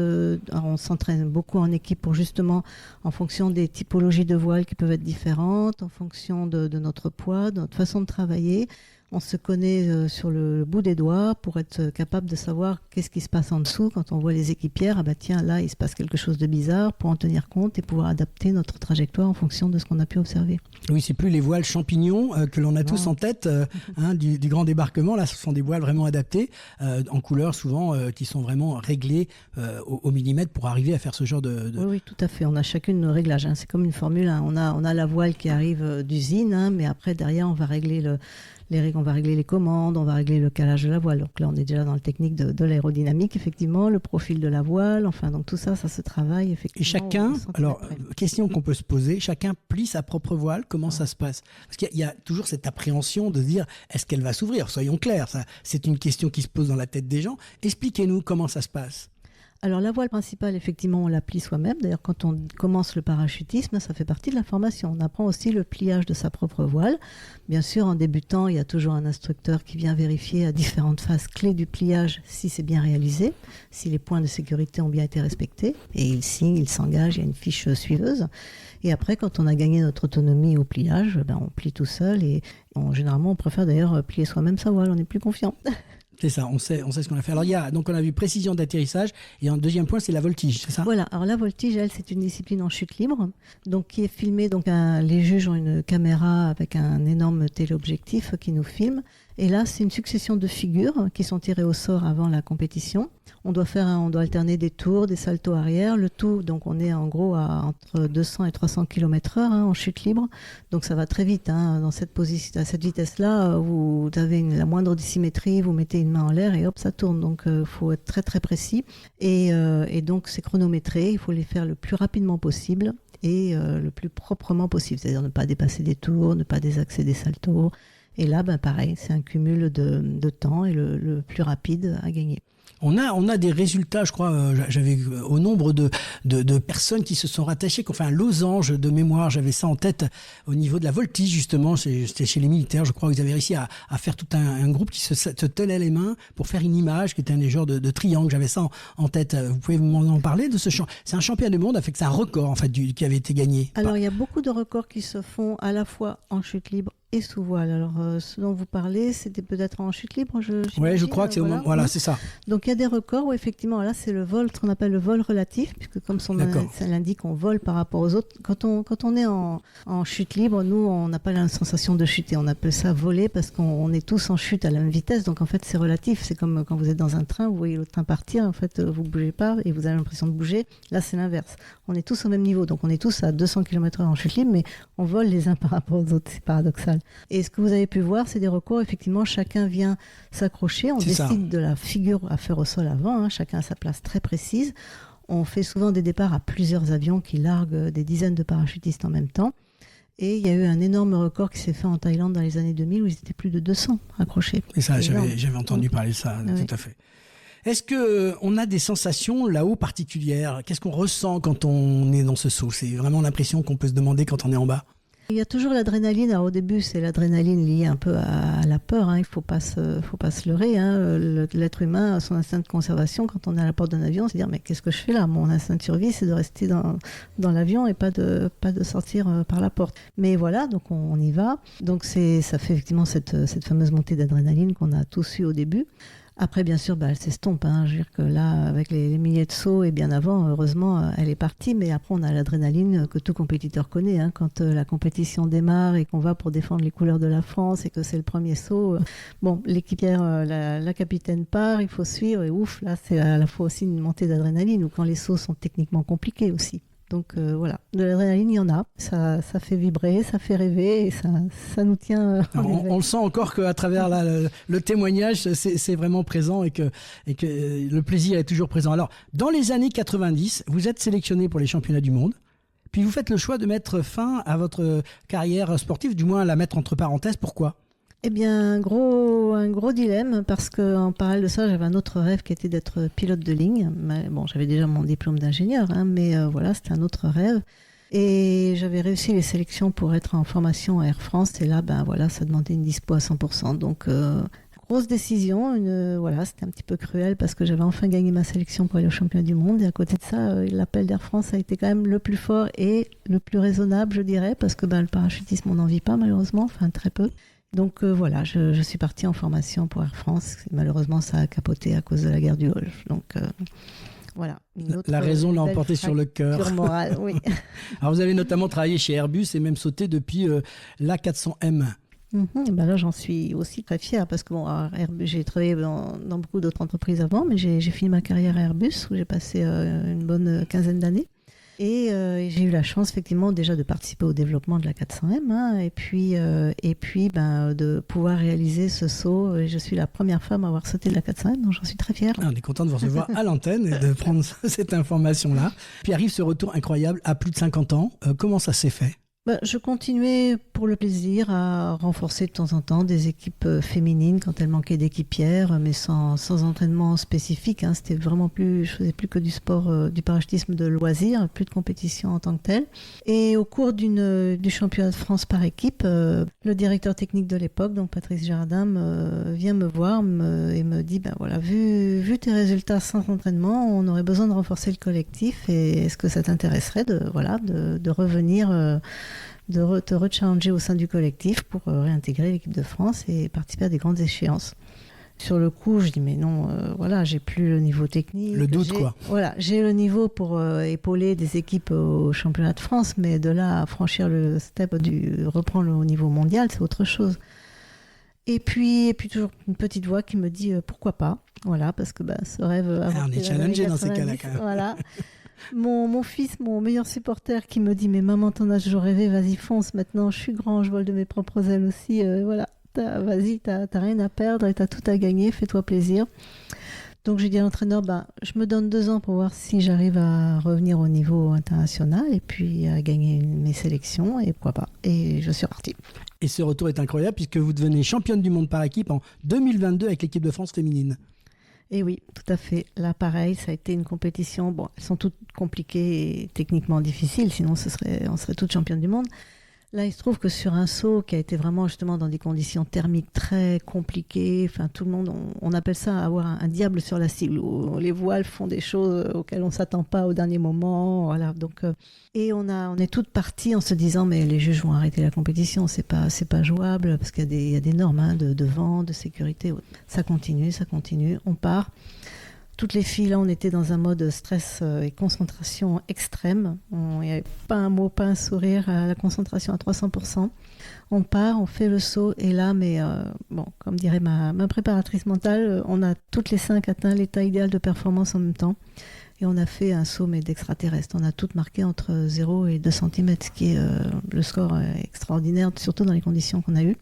Alors, on s'entraîne beaucoup en équipe pour justement, en fonction des typologies de voiles qui peuvent être différentes, en fonction de notre poids, de notre façon de travailler. On se connaît sur le bout des doigts pour être capable de savoir qu'est-ce qui se passe en dessous quand on voit les équipières. Ah bah tiens, là, il se passe quelque chose de bizarre, pour en tenir compte et pouvoir adapter notre trajectoire en fonction de ce qu'on a pu observer. Oui, c'est plus les voiles champignons que l'on a tous en tête du grand débarquement. Là, ce sont des voiles vraiment adaptées, en couleurs souvent, qui sont vraiment réglées au millimètre pour arriver à faire ce genre de... Oui, tout à fait. On a chacune nos réglages. C'est comme une Formule 1. On a la voile qui arrive d'usine, mais après, derrière, on va régler on va régler les commandes, on va régler le calage de la voile. Donc là, on est déjà dans le technique de l'aérodynamique, effectivement, le profil de la voile. Enfin, donc tout ça, ça se travaille, effectivement. Et chacun, alors, question qu'on peut se poser, chacun plie sa propre voile. Comment ça se passe? Parce qu'il y a toujours cette appréhension de se dire, est-ce qu'elle va s'ouvrir? Soyons clairs, ça, c'est une question qui se pose dans la tête des gens. Expliquez-nous comment ça se passe. Alors la voile principale, effectivement, on la plie soi-même. D'ailleurs, quand on commence le parachutisme, ça fait partie de la formation. On apprend aussi le pliage de sa propre voile. Bien sûr, en débutant, il y a toujours un instructeur qui vient vérifier à différentes phases clés du pliage si c'est bien réalisé, si les points de sécurité ont bien été respectés. Et il signe, il s'engage, il y a une fiche suiveuse. Et après, quand on a gagné notre autonomie au pliage, on plie tout seul. Et généralement, on préfère d'ailleurs plier soi-même sa voile, on est plus confiant. C'est ça, on sait ce qu'on a fait. Alors, donc on a vu précision d'atterrissage, et un deuxième point, c'est la voltige, c'est ça? Voilà, alors la voltige, elle, c'est une discipline en chute libre, donc qui est filmée. Donc les juges ont une caméra avec un énorme téléobjectif qui nous filme. Et là, c'est une succession de figures qui sont tirées au sort avant la compétition. On doit alterner des tours, des saltos arrière. Le tout, donc on est en gros entre 200 et 300 km/h en chute libre. Donc ça va très vite. Dans cette position, à cette vitesse-là, vous avez la moindre dissymétrie, vous mettez une main en l'air et hop, ça tourne. Donc il faut être très très précis. Et donc c'est chronométré. Il faut les faire le plus rapidement possible et le plus proprement possible. C'est-à-dire ne pas dépasser des tours, ne pas désaxer des saltos. Et là, pareil, c'est un cumul de temps et le plus rapide à gagner. On a des résultats, je crois, j'avais au nombre de personnes qui se sont rattachées, qui ont fait un losange de mémoire, j'avais ça en tête au niveau de la voltige justement, c'était chez les militaires, je crois qu'ils avaient réussi à faire tout un groupe qui se tenait les mains pour faire une image qui était un des genres de triangle, j'avais ça en tête. Vous pouvez m'en parler de ce champ? C'est un championnat du monde, c'est un record en fait qui avait été gagné. Alors il y a beaucoup de records qui se font à la fois en chute libre et sous voile. Alors, ce dont vous parlez, c'était peut-être en chute libre, Oui, je crois que c'est au moment. Voilà, c'est ça. Donc, il y a des records où, effectivement, là, c'est le vol, ce qu'on appelle le vol relatif, puisque comme ça l'indique, on vole par rapport aux autres. Quand on est en chute libre, nous, on n'a pas la sensation de chuter. On appelle ça voler parce qu'on est tous en chute à la même vitesse. Donc, en fait, c'est relatif. C'est comme quand vous êtes dans un train, vous voyez l'autre train partir. En fait, vous ne bougez pas et vous avez l'impression de bouger. Là, c'est l'inverse. On est tous au même niveau. Donc, on est tous à 200 km/h en chute libre, mais on vole les uns par rapport aux autres. C'est paradoxal. Et ce que vous avez pu voir, c'est des recours. Effectivement, chacun vient s'accrocher. On décide de la figure à faire au sol avant. Chacun à sa place très précise. On fait souvent des départs à plusieurs avions qui larguent des dizaines de parachutistes en même temps. Et il y a eu un énorme record qui s'est fait en Thaïlande dans les années 2000 où ils étaient plus de 200 accrochés. Et ça, j'avais entendu parler de ça, tout à fait. Est-ce qu'on a des sensations là-haut particulières? Qu'est-ce qu'on ressent quand on est dans ce saut? C'est vraiment l'impression qu'on peut se demander quand on est en bas. Il y a toujours l'adrénaline. Alors au début, c'est l'adrénaline liée un peu à la peur. Il ne faut pas se leurrer. L'être humain a son instinct de conservation. Quand on est à la porte d'un avion, se dire mais qu'est-ce que je fais là? Mon instinct de survie, c'est de rester dans l'avion et pas de sortir par la porte. Mais voilà, donc on y va. Donc ça fait effectivement cette fameuse montée d'adrénaline qu'on a tous eu au début. Après, bien sûr, elle s'estompe. Je veux dire que là, avec les milliers de sauts et bien avant, heureusement, elle est partie. Mais après, on a l'adrénaline que tout compétiteur connaît. Quand la compétition démarre et qu'on va pour défendre les couleurs de la France et que c'est le premier saut, l'équipière, la capitaine part, il faut suivre. Et ouf, là, c'est à la fois aussi une montée d'adrénaline ou quand les sauts sont techniquement compliqués aussi. Donc voilà, de l'adrénaline, il y en a. Ça fait vibrer, ça fait rêver et ça nous tient On le sent encore qu'à travers le témoignage, c'est vraiment présent et que le plaisir est toujours présent. Alors, dans les années 90, vous êtes sélectionné pour les championnats du monde. Puis vous faites le choix de mettre fin à votre carrière sportive, du moins la mettre entre parenthèses. Pourquoi ? Eh bien, un gros dilemme, parce qu'en parallèle de ça, j'avais un autre rêve qui était d'être pilote de ligne. Mais, bon, j'avais déjà mon diplôme d'ingénieur, mais voilà, c'était un autre rêve. Et j'avais réussi les sélections pour être en formation à Air France. Et là, voilà, ça demandait une dispo à 100%. Donc, grosse décision. Voilà, c'était un petit peu cruel parce que j'avais enfin gagné ma sélection pour aller au championnat du monde. Et à côté de ça, l'appel d'Air France a été quand même le plus fort et le plus raisonnable, je dirais, parce que le parachutisme, on n'en vit pas malheureusement, enfin très peu. Donc voilà, je suis partie en formation pour Air France. Et malheureusement, ça a capoté à cause de la guerre du Golfe. Donc voilà. La raison l'a emporté sur le cœur. Morale, oui. Alors vous avez notamment travaillé chez Airbus et même sauté depuis l'A400M. Et là, j'en suis aussi très fière parce que j'ai travaillé dans beaucoup d'autres entreprises avant, mais j'ai fini ma carrière à Airbus où j'ai passé une bonne quinzaine d'années. Et j'ai eu la chance effectivement déjà de participer au développement de la 400M et puis de pouvoir réaliser ce saut. Et je suis la première femme à avoir sauté de la 400M, donc j'en suis très fière. On est content de vous recevoir à l'antenne et de prendre cette information-là. Puis arrive ce retour incroyable à plus de 50 ans. Comment ça s'est fait ? Je continuais pour le plaisir à renforcer de temps en temps des équipes féminines quand elles manquaient d'équipières, mais sans entraînement spécifique. C'était vraiment je faisais plus que du sport, du parachutisme de loisir, plus de compétition en tant que telle. Et au cours du championnat de France par équipe, le directeur technique de l'époque, donc Patrice Jardin, vient me voir et me dit, voilà, vu tes résultats sans entraînement, on aurait besoin de renforcer le collectif. Et est-ce que ça t'intéresserait de revenir de te rechallenger au sein du collectif pour réintégrer l'équipe de France et participer à des grandes échéances. Sur le coup, je dis mais non, voilà, j'ai plus le niveau technique. Le doute, quoi. Voilà, j'ai le niveau pour épauler des équipes au championnat de France, mais de là à franchir le step reprendre au niveau mondial, c'est autre chose. Et puis toujours une petite voix qui me dit pourquoi pas, voilà, parce que ce rêve. On est challengé dans ces cas-là quand même. Voilà. Mon fils, mon meilleur supporter, qui me dit mais maman, t'en as toujours rêvé, vas-y fonce, maintenant je suis grand, je vole de mes propres ailes aussi, voilà, vas-y, t'as rien à perdre et t'as tout à gagner, fais-toi plaisir. Donc j'ai dit à l'entraîneur, je me donne 2 ans pour voir si j'arrive à revenir au niveau international et puis à gagner mes sélections et pourquoi pas. Et je suis partie. Et ce retour est incroyable puisque vous devenez championne du monde par équipe en 2022 avec l'équipe de France féminine. Et oui, tout à fait. Là, pareil, ça a été une compétition. Bon, elles sont toutes compliquées et techniquement difficiles, sinon on serait toutes championnes du monde. Là, il se trouve que sur un saut qui a été vraiment justement dans des conditions thermiques très compliquées, enfin tout le monde, on appelle ça avoir un diable sur la cible, où les voiles font des choses auxquelles on ne s'attend pas au dernier moment, voilà. Donc, et on est toutes parties en se disant mais les juges vont arrêter la compétition, c'est pas jouable parce qu'il y a des normes de vent, de sécurité. Ça continue, on part. Toutes les filles, là, on était dans un mode stress et concentration extrême. Il n'y avait pas un mot, pas un sourire, la concentration à 300%. On part, on fait le saut, et là, comme dirait ma préparatrice mentale, on a toutes les 5 atteint l'état idéal de performance en même temps. Et on a fait un saut, mais d'extraterrestre. On a toutes marqué entre 0 et 2 cm, ce qui est le score extraordinaire, surtout dans les conditions qu'on a eues.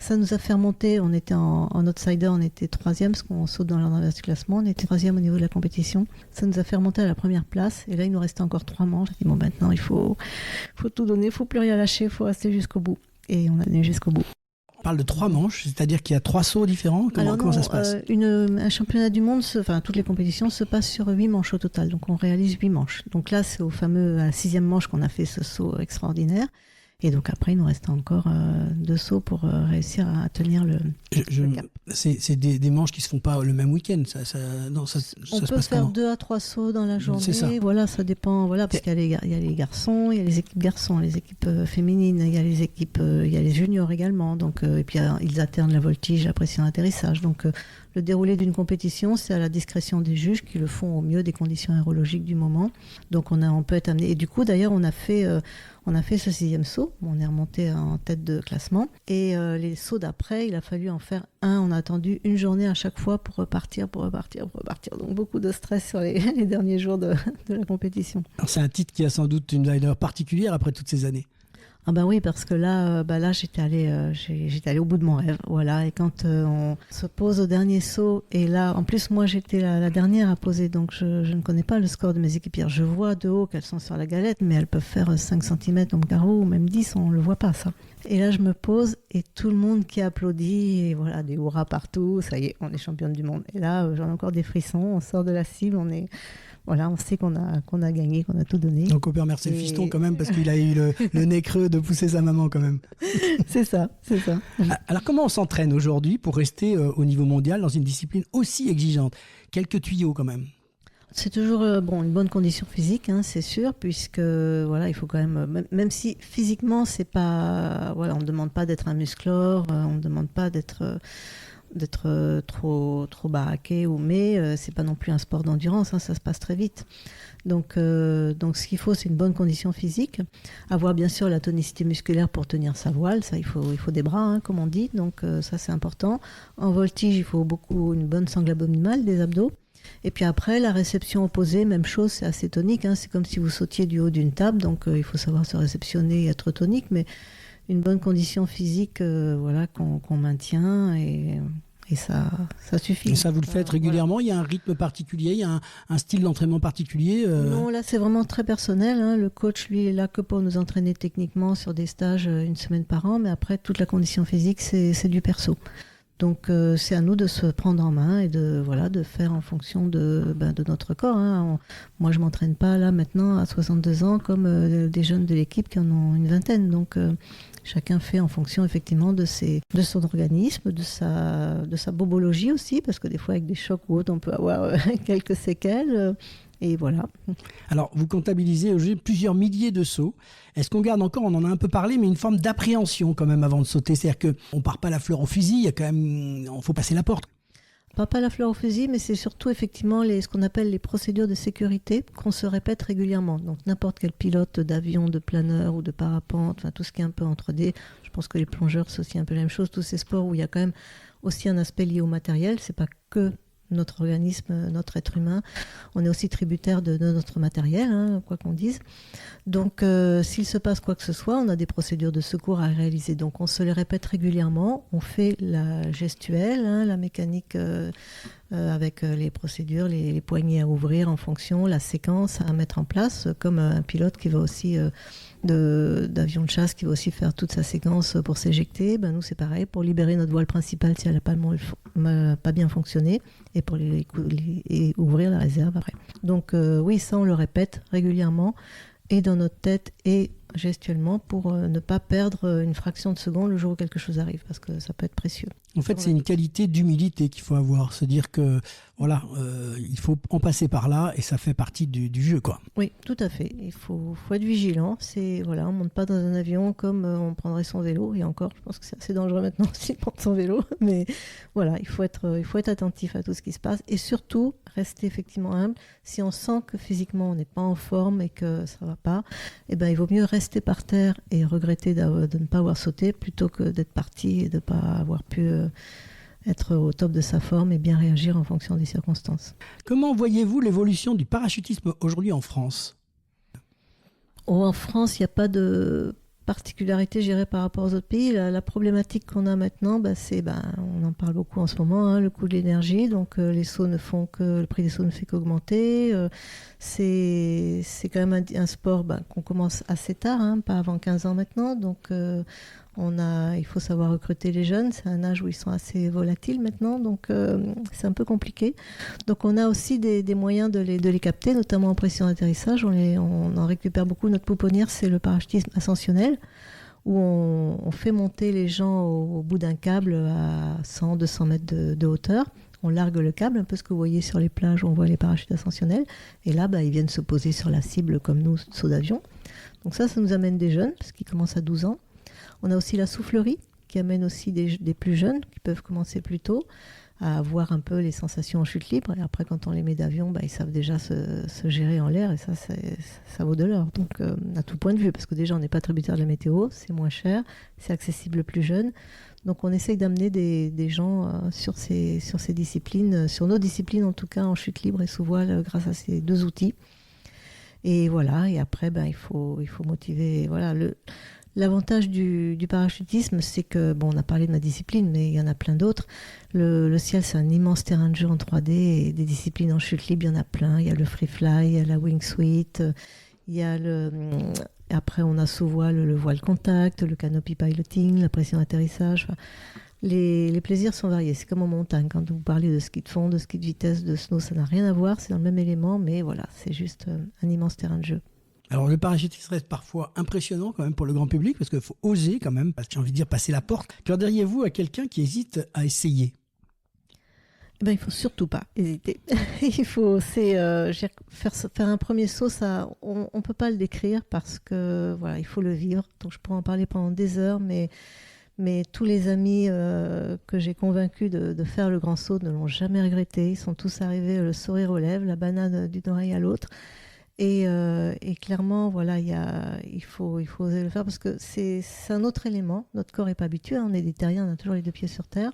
Ça nous a fait remonter, on était en outsider, on était 3e, parce qu'on saute dans l'ordre inverse du classement, on était 3e au niveau de la compétition. Ça nous a fait remonter à la première place, et là il nous restait encore 3 manches. J'ai dit maintenant il faut tout donner, il ne faut plus rien lâcher, il faut rester jusqu'au bout. Et on a tenu jusqu'au bout. On parle de 3 manches, c'est-à-dire qu'il y a 3 sauts différents. Comment ça se passe ? Un championnat du monde, toutes les compétitions se passent sur 8 manches au total, donc on réalise 8 manches. Donc là c'est à la 6e manche qu'on a fait ce saut extraordinaire. Et donc après, il nous reste encore 2 sauts pour réussir à tenir le cap. C'est des manches qui ne se font pas le même week-end. Ça on peut faire 2 à 3 sauts dans la journée. C'est ça. Voilà, ça dépend. Voilà, parce qu'il y a les garçons, il y a les équipes garçons, les équipes féminines, il y a les équipes, il y a les juniors également. Donc, et puis ils alternent la voltige, la pression d'atterrissage. Donc le déroulé d'une compétition, c'est à la discrétion des juges qui le font au mieux des conditions aérologiques du moment. Donc on peut être amené. Et du coup, d'ailleurs, on On a fait ce 6e saut, on est remonté en tête de classement. Et les sauts d'après, il a fallu en faire un. On a attendu une journée à chaque fois pour repartir. Donc beaucoup de stress sur les derniers jours de la compétition. Alors, c'est un titre qui a sans doute une valeur particulière après toutes ces années. Ah bah oui, parce que là j'étais allée au bout de mon rêve, voilà. Et quand on se pose au dernier saut, et là, en plus moi j'étais la dernière à poser, donc je ne connais pas le score de mes équipières. Je vois de haut qu'elles sont sur la galette, mais elles peuvent faire 5 cm au carreau, ou même 10, on le voit pas ça. Et là je me pose, et tout le monde qui applaudit, et voilà, des hurrahs partout, ça y est, on est championne du monde. Et là, j'en ai encore des frissons, on sort de la cible, on sait qu'on a gagné, qu'on a tout donné. Donc on peut remercier le fiston quand même, parce qu'il a eu le nez creux de pousser sa maman quand même. C'est ça. Alors comment on s'entraîne aujourd'hui pour rester au niveau mondial dans une discipline aussi exigeante? Quelques tuyaux quand même. C'est toujours une bonne condition physique, hein, c'est sûr, puisque voilà, il faut quand même si physiquement c'est pas, voilà, on ne demande pas d'être un musclore, on ne demande pas d'être trop baraqué, mais c'est pas non plus un sport d'endurance, hein, ça se passe très vite. Donc ce qu'il faut, c'est une bonne condition physique, avoir bien sûr la tonicité musculaire pour tenir sa voile, ça il faut des bras, hein, comme on dit, donc ça c'est important. En voltige, il faut une bonne sangle abdominale, des abdos. Et puis après, la réception opposée, même chose, c'est assez tonique, hein, c'est comme si vous sautiez du haut d'une table, donc il faut savoir se réceptionner et être tonique, mais une bonne condition physique, voilà, qu'on maintient, et ça suffit. Et ça, vous le faites régulièrement? Voilà. Il y a un rythme particulier, il y a un style d'entraînement particulier Non, là c'est vraiment très personnel, hein. Le coach, lui, est là que pour nous entraîner techniquement sur des stages 1 semaine par an, mais après toute la condition physique, c'est du perso. Donc c'est à nous de se prendre en main et de faire en fonction de notre corps, hein. Moi je m'entraîne pas là maintenant à 62 ans comme des jeunes de l'équipe qui en ont une vingtaine. Donc chacun fait en fonction effectivement de son organisme, de sa bobologie aussi, parce que des fois avec des chocs ou autres on peut avoir quelques séquelles. Et voilà. Alors, vous comptabilisez aujourd'hui plusieurs milliers de sauts. Est-ce qu'on garde encore, on en a un peu parlé, mais une forme d'appréhension quand même avant de sauter? C'est-à-dire qu'on ne part pas la fleur au fusil, il y a quand même, il faut passer la porte. Pas la fleur au fusil, mais c'est surtout effectivement ce qu'on appelle les procédures de sécurité qu'on se répète régulièrement. Donc n'importe quel pilote d'avion, de planeur ou de parapente, enfin tout ce qui est un peu en 3D, je pense que les plongeurs c'est aussi un peu la même chose, tous ces sports où il y a quand même aussi un aspect lié au matériel, c'est pas que notre organisme, notre être humain, on est aussi tributaire de notre matériel, hein, quoi qu'on dise. Donc s'il se passe quoi que ce soit, on a des procédures de secours à réaliser. Donc on se les répète régulièrement, on fait la gestuelle, hein, la mécanique avec les procédures, les poignées à ouvrir en fonction, la séquence à mettre en place, comme un pilote qui va aussi d'avion de chasse qui va aussi faire toute sa séquence pour s'éjecter. Nous c'est pareil, pour libérer notre voile principale si elle n'a pas bien fonctionné, et pour et ouvrir la réserve après. Donc oui, ça on le répète régulièrement, et dans notre tête et gestuellement, pour ne pas perdre une fraction de seconde le jour où quelque chose arrive, parce que ça peut être précieux. En fait, c'est une qualité d'humilité qu'il faut avoir, se dire que voilà, il faut en passer par là, et ça fait partie du jeu, quoi. Oui, tout à fait. Il faut être vigilant. On ne monte pas dans un avion comme on prendrait son vélo, et encore, je pense que c'est assez dangereux maintenant aussi de prendre son vélo, mais voilà, il faut être attentif à tout ce qui se passe, et surtout rester effectivement humble. Si on sent que physiquement on n'est pas en forme et que ça va pas, il vaut mieux rester par terre et regretter de ne pas avoir sauté, plutôt que d'être parti et de ne pas avoir pu être au top de sa forme et bien réagir en fonction des circonstances. Comment voyez-vous l'évolution du parachutisme aujourd'hui en France? En France, il n'y a pas de particularité, je dirais, par rapport aux autres pays. La problématique qu'on a maintenant, on en parle beaucoup en ce moment, hein, le coût de l'énergie. Donc le prix des sauts ne fait qu'augmenter. C'est quand même un sport qu'on commence assez tard, hein, pas avant 15 ans maintenant. Donc il faut savoir recruter les jeunes. C'est un âge où ils sont assez volatiles maintenant, donc c'est un peu compliqué. Donc on a aussi des moyens de les capter, notamment en pression d'atterrissage. On en récupère beaucoup. Notre pouponnière, c'est le parachutisme ascensionnel, où on fait monter les gens au bout d'un câble à 100-200 mètres de hauteur. On largue le câble, un peu ce que vous voyez sur les plages où on voit les parachutes ascensionnels. Et là, ils viennent se poser sur la cible comme nous, saut d'avion. Donc ça nous amène des jeunes, parce qu'ils commencent à 12 ans. On a aussi la soufflerie, qui amène aussi des plus jeunes, qui peuvent commencer plus tôt. avoir un peu les sensations en chute libre. Et après, quand on les met d'avion, ils savent déjà se gérer en l'air et ça vaut de l'or. Donc, à tout point de vue, parce que déjà, on n'est pas tributaire de la météo, c'est moins cher, c'est accessible aux plus jeunes. Donc, on essaye d'amener des gens sur ces disciplines, sur nos disciplines en tout cas, en chute libre et sous voile, grâce à ces deux outils. Et voilà, et après, il faut motiver. Voilà, l'avantage du parachutisme, c'est que, on a parlé de ma discipline, mais il y en a plein d'autres. Le ciel, c'est un immense terrain de jeu en 3D, et des disciplines en chute libre, il y en a plein. Il y a le free fly, il y a la wingsuit, il y a après, on a sous voile le voile contact, le canopy piloting, la pression d'atterrissage. Enfin, les plaisirs sont variés. C'est comme en montagne. Quand vous parlez de ski de fond, de ski de vitesse, de snow, ça n'a rien à voir. C'est dans le même élément, mais voilà, c'est juste un immense terrain de jeu. Alors le parachutisme reste parfois impressionnant quand même pour le grand public parce qu'il faut oser quand même, parce que j'ai envie de dire passer la porte. Qu'en diriez-vous à quelqu'un qui hésite à essayer ? Il faut surtout pas hésiter. Il faut faire un premier saut, ça, on peut pas le décrire parce que voilà, il faut le vivre. Donc je pourrais en parler pendant des heures, mais tous les amis que j'ai convaincus de faire le grand saut ne l'ont jamais regretté. Ils sont tous arrivés le sourire aux lèvres, la banane d'une oreille à l'autre. Et clairement, voilà, il faut oser le faire parce que c'est un autre élément. Notre corps n'est pas habitué, on est des terriens, on a toujours les deux pieds sur terre.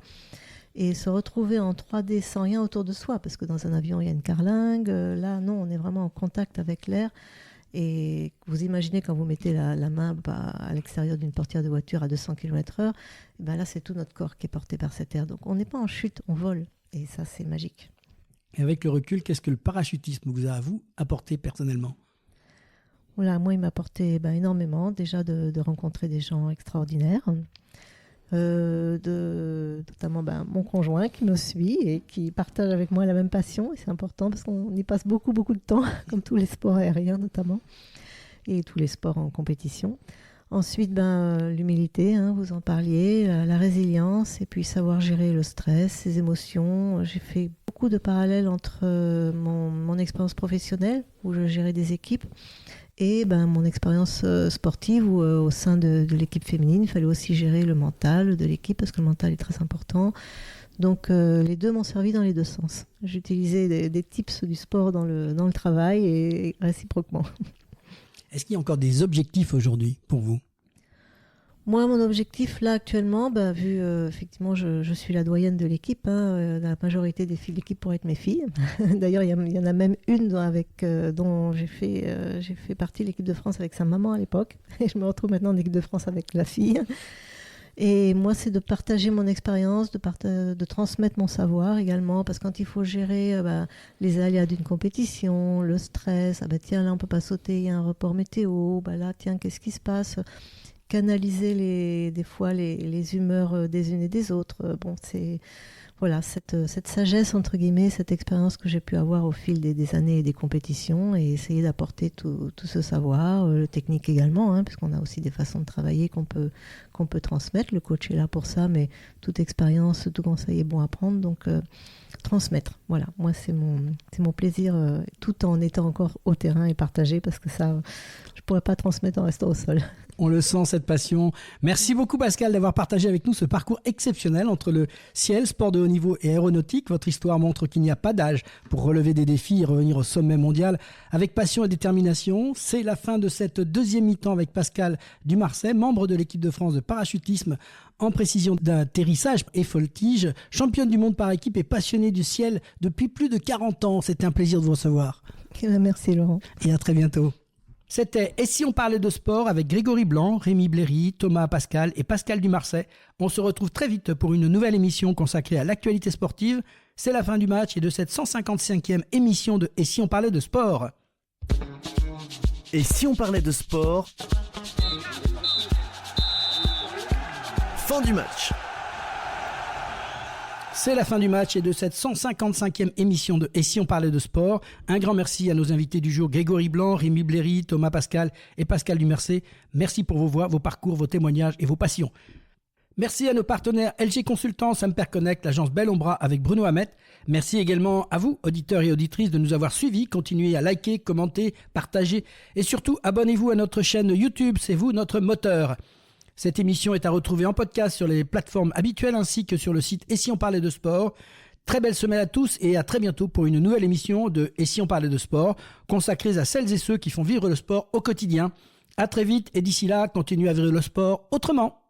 Et se retrouver en 3D sans rien autour de soi, parce que dans un avion, il y a une carlingue. Là, non, on est vraiment en contact avec l'air. Et vous imaginez quand vous mettez la main à l'extérieur d'une portière de voiture à 200 km/h, là, c'est tout notre corps qui est porté par cet air. Donc, on n'est pas en chute, on vole. Et ça, c'est magique. Et avec le recul, qu'est-ce que le parachutisme vous a à vous apporté personnellement ? Voilà, moi, il m'a apporté énormément. Déjà de rencontrer des gens extraordinaires. Notamment mon conjoint qui me suit et qui partage avec moi la même passion. Et c'est important parce qu'on y passe beaucoup de temps, comme tous les sports aériens notamment, et tous les sports en compétition. Ensuite, l'humilité, vous en parliez, la résilience, et puis savoir gérer le stress, ses émotions. J'ai fait beaucoup de parallèles entre mon expérience professionnelle, où je gérais des équipes, et mon expérience sportive, où au sein de l'équipe féminine, il fallait aussi gérer le mental de l'équipe, parce que le mental est très important. Donc les deux m'ont servi dans les deux sens. J'utilisais des tips du sport dans le travail, et réciproquement. Est-ce qu'il y a encore des objectifs aujourd'hui pour vous ? Moi, mon objectif, là, actuellement, vu effectivement, je suis la doyenne de l'équipe. La majorité des filles de l'équipe pourraient être mes filles. D'ailleurs, il y en a même une dont j'ai fait partie de l'équipe de France avec sa maman à l'époque. Et je me retrouve maintenant en équipe de France avec la fille. Et moi, c'est de partager mon expérience, de transmettre mon savoir également, parce que quand il faut gérer les aléas d'une compétition, le stress, tiens, là, on peut pas sauter, il y a un report météo, là, tiens, qu'est-ce qui se passe ? Canaliser des fois les humeurs des unes et des autres. C'est voilà, cette sagesse, entre guillemets, cette expérience que j'ai pu avoir au fil des années et des compétitions, et essayer d'apporter tout ce savoir, le technique également, puisqu'on a aussi des façons de travailler qu'on peut transmettre. Le coach est là pour ça, mais toute expérience, tout conseil est bon à prendre, donc transmettre. Voilà, moi c'est mon plaisir, tout en étant encore au terrain et partagé, parce que ça, je pourrais pas transmettre en restant au sol. On le sent, cette passion. Merci beaucoup Pascal d'avoir partagé avec nous ce parcours exceptionnel entre le ciel, sport de haut niveau et aéronautique. Votre histoire montre qu'il n'y a pas d'âge pour relever des défis et revenir au sommet mondial avec passion et détermination. C'est la fin de cette deuxième mi-temps avec Pascal Dumarsais, membre de l'équipe de France de parachutisme en précision d'atterrissage et voltige, championne du monde par équipe et passionnée du ciel depuis plus de 40 ans. C'était un plaisir de vous recevoir. Merci Laurent. Et à très bientôt. C'était « Et si on parlait de sport » avec Grégory Blanc, Rémi Bléry, Thomas Pascal et Pascal Dumarsais. On se retrouve très vite pour une nouvelle émission consacrée à l'actualité sportive. C'est la fin du match et de cette 155e émission de « Et si on parlait de sport ». Et si on parlait de sport ? Fin du match. C'est la fin du match et de cette 155e émission de « Et si on parlait de sport ». Un grand merci à nos invités du jour, Grégory Blanc, Rémi Bléry, Thomas Pascal et Pascal Dumarsais. Merci pour vos voix, vos parcours, vos témoignages et vos passions. Merci à nos partenaires LG Consultants, Samper Connect, l'agence Bel Ombra avec Bruno Hamet. Merci également à vous, auditeurs et auditrices, de nous avoir suivis. Continuez à liker, commenter, partager et surtout abonnez-vous à notre chaîne YouTube. C'est vous notre moteur. Cette émission est à retrouver en podcast sur les plateformes habituelles ainsi que sur le site Et si on parlait de sport. Très belle semaine à tous et à très bientôt pour une nouvelle émission de Et si on parlait de sport, consacrée à celles et ceux qui font vivre le sport au quotidien. À très vite et d'ici là, continuez à vivre le sport autrement.